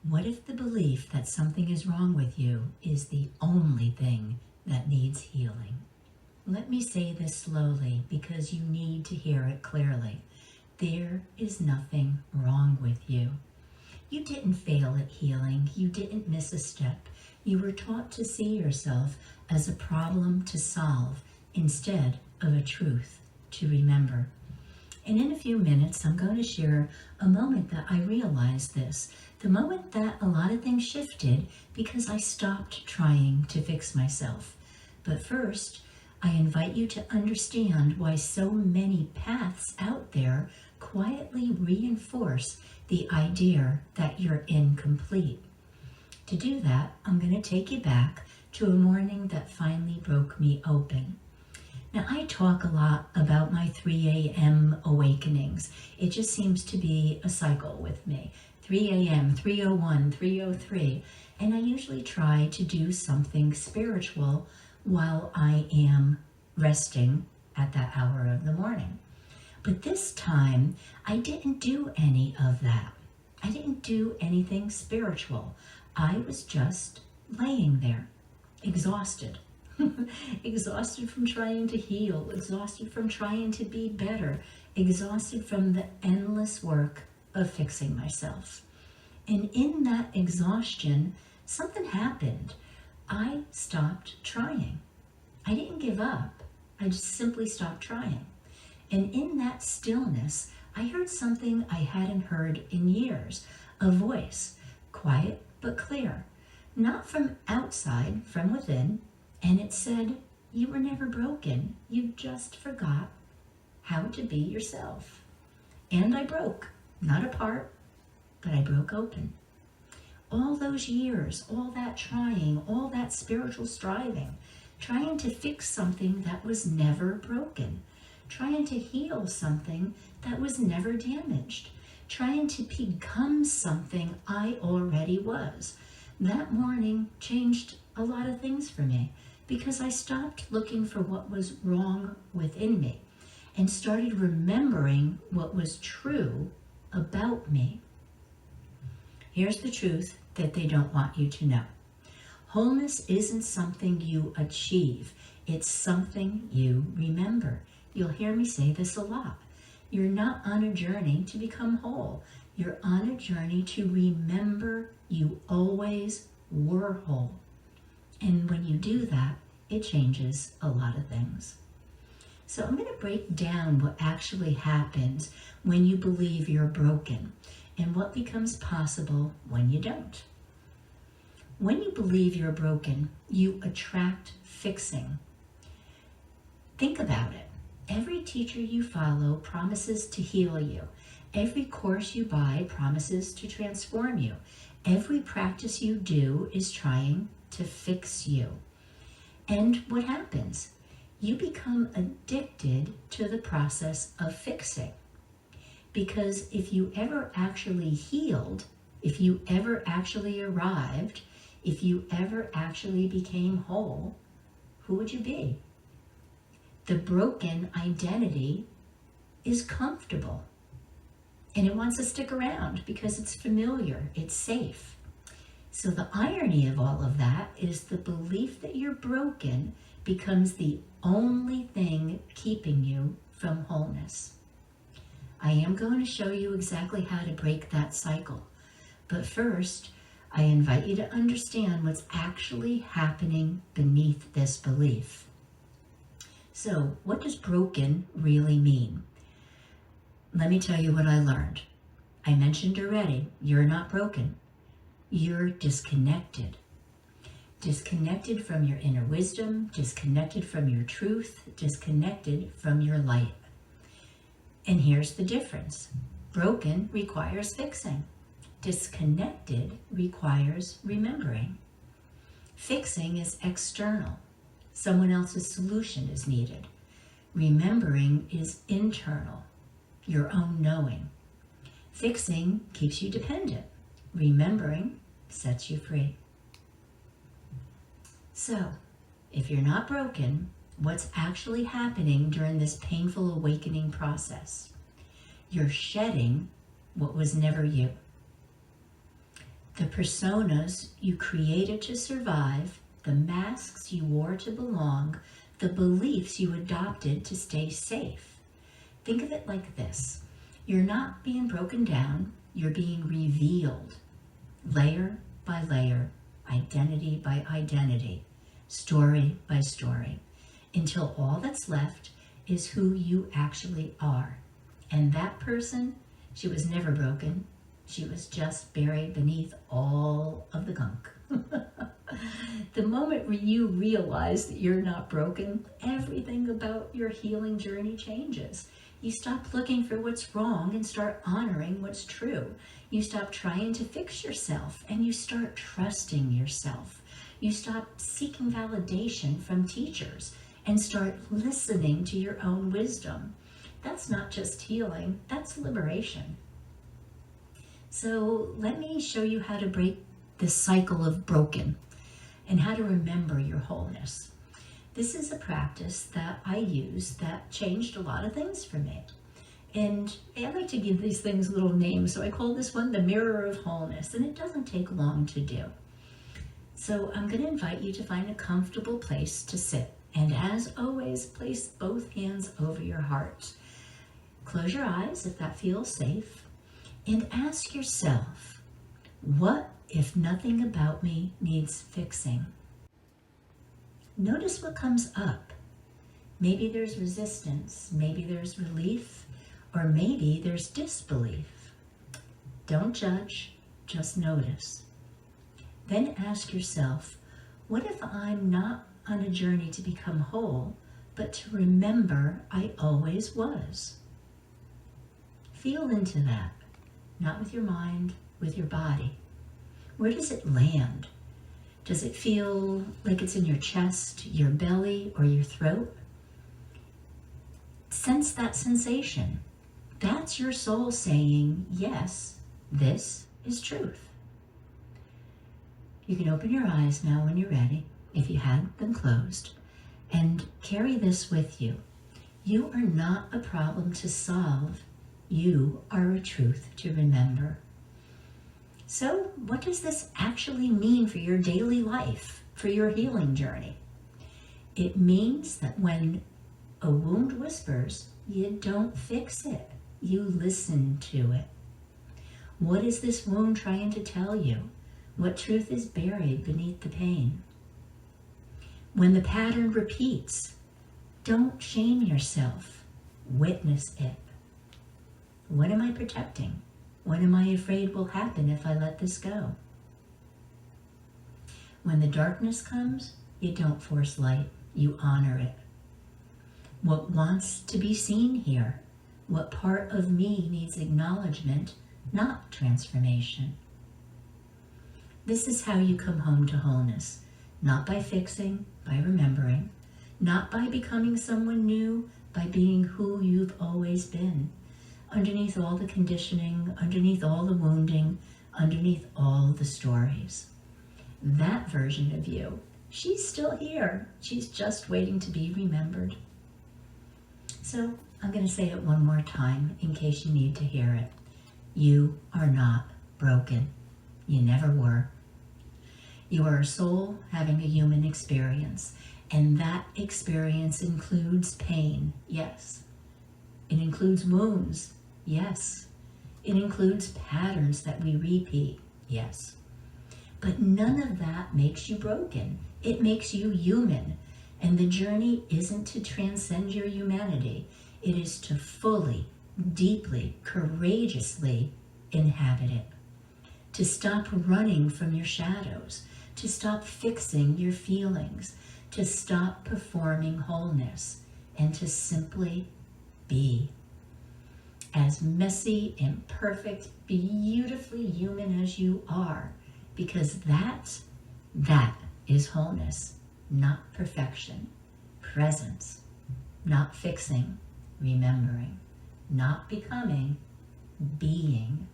What if the belief that something is wrong with you is the only thing that needs healing? Let me say this slowly because you need to hear it clearly. There is nothing wrong with you. You didn't fail at healing. You didn't miss a step. You were taught to see yourself as a problem to solve instead of a truth to remember. And in a few minutes, I'm going to share a moment that I realized this, the moment that a lot of things shifted because I stopped trying to fix myself. But first, I invite you to understand why so many paths out there quietly reinforce the idea that you're incomplete. To do that, I'm going to take you back to a morning that finally broke me open. Now, I talk a lot about my 3 a.m. awakenings. It just seems to be a cycle with me. 3 a.m., 3:01, 3:03, and I usually try to do something spiritual while I am resting at that hour of the morning. But this time, I didn't do any of that. I didn't do anything spiritual. I was just laying there, exhausted. Exhausted from trying to heal, exhausted from trying to be better, exhausted from the endless work of fixing myself. And in that exhaustion, something happened. I stopped trying. I didn't give up. I just simply stopped trying. And in that stillness, I heard something I hadn't heard in years, a voice, quiet but clear, not from outside, from within. And it said, you were never broken. You just forgot how to be yourself. And I broke, not apart, but I broke open. All those years, all that trying, all that spiritual striving, trying to fix something that was never broken, trying to heal something that was never damaged, trying to become something I already was. That morning changed a lot of things for me, because I stopped looking for what was wrong within me and started remembering what was true about me. Here's the truth that they don't want you to know. Wholeness isn't something you achieve. It's something you remember. You'll hear me say this a lot. You're not on a journey to become whole. You're on a journey to remember you always were whole. And when you do that, it changes a lot of things. So I'm going to break down what actually happens when you believe you're broken and what becomes possible when you don't. When you believe you're broken, you attract fixing. Think about it. Every teacher you follow promises to heal you. Every course you buy promises to transform you. Every practice you do is trying to fix you. And what happens? You become addicted to the process of fixing. Because if you ever actually healed, if you ever actually arrived, if you ever actually became whole, who would you be? The broken identity is comfortable. And it wants to stick around because it's familiar, it's safe. So the irony of all of that is the belief that you're broken becomes the only thing keeping you from wholeness. I am going to show you exactly how to break that cycle. But first, I invite you to understand what's actually happening beneath this belief. So, what does broken really mean? Let me tell you what I learned. I mentioned already, you're not broken. You're disconnected. Disconnected from your inner wisdom, disconnected from your truth, disconnected from your light. And here's the difference. Broken requires fixing. Disconnected requires remembering. Fixing is external. Someone else's solution is needed. Remembering is internal, your own knowing. Fixing keeps you dependent. Remembering sets you free. So, if you're not broken, what's actually happening during this painful awakening process? You're shedding what was never you. The personas you created to survive, the masks you wore to belong, the beliefs you adopted to stay safe. Think of it like this. You're not being broken down, you're being revealed, layer by layer, identity by identity, story by story, until all that's left is who you actually are. And that person, she was never broken. She was just buried beneath all of the gunk. The moment you realize that you're not broken, everything about your healing journey changes. You stop looking for what's wrong and start honoring what's true. You stop trying to fix yourself and you start trusting yourself. You stop seeking validation from teachers and start listening to your own wisdom. That's not just healing, that's liberation. So let me show you how to break this cycle of broken and how to remember your wholeness. This is a practice that I use that changed a lot of things for me. And I like to give these things little names, so I call this one the mirror of wholeness, and it doesn't take long to do. So I'm going to invite you to find a comfortable place to sit. And as always, place both hands over your heart. Close your eyes if that feels safe. And ask yourself, what if nothing about me needs fixing? Notice what comes up. Maybe there's resistance, maybe there's relief, or maybe there's disbelief. Don't judge, just notice. Then ask yourself, what if I'm not on a journey to become whole, but to remember I always was? Feel into that, not with your mind, with your body. Where does it land? Does it feel like it's in your chest, your belly, or your throat? Sense that sensation. That's your soul saying, yes, this is truth. You can open your eyes now when you're ready, if you had them closed, and carry this with you. You are not a problem to solve. You are a truth to remember. So, what does this actually mean for your daily life, for your healing journey? It means that when a wound whispers, you don't fix it. You listen to it. What is this wound trying to tell you? What truth is buried beneath the pain? When the pattern repeats, don't shame yourself. Witness it. What am I protecting? What am I afraid will happen if I let this go? When the darkness comes, you don't force light, you honor it. What wants to be seen here? What part of me needs acknowledgement, not transformation? This is how you come home to wholeness, not by fixing, by remembering, not by becoming someone new, by being who you've always been. Underneath all the conditioning, underneath all the wounding, underneath all the stories. That version of you, she's still here. She's just waiting to be remembered. So I'm going to say it one more time in case you need to hear it. You are not broken. You never were. You are a soul having a human experience, and that experience includes pain, yes. It includes wounds, yes. It includes patterns that we repeat, yes. But none of that makes you broken. It makes you human. And the journey isn't to transcend your humanity. It is to fully, deeply, courageously inhabit it. To stop running from your shadows. To stop fixing your feelings. To stop performing wholeness. And to simply be. As messy, imperfect, beautifully human as you are, because that is wholeness, not perfection, presence, not fixing, remembering, not becoming, being.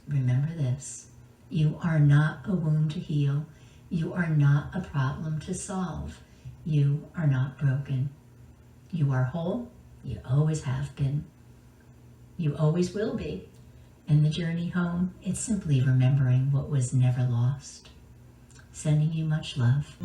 Remember this, you are not a wound to heal, you are not a problem to solve, you are not broken. You are whole, you always have been. You always will be. And the journey home, it's simply remembering what was never lost. Sending you much love.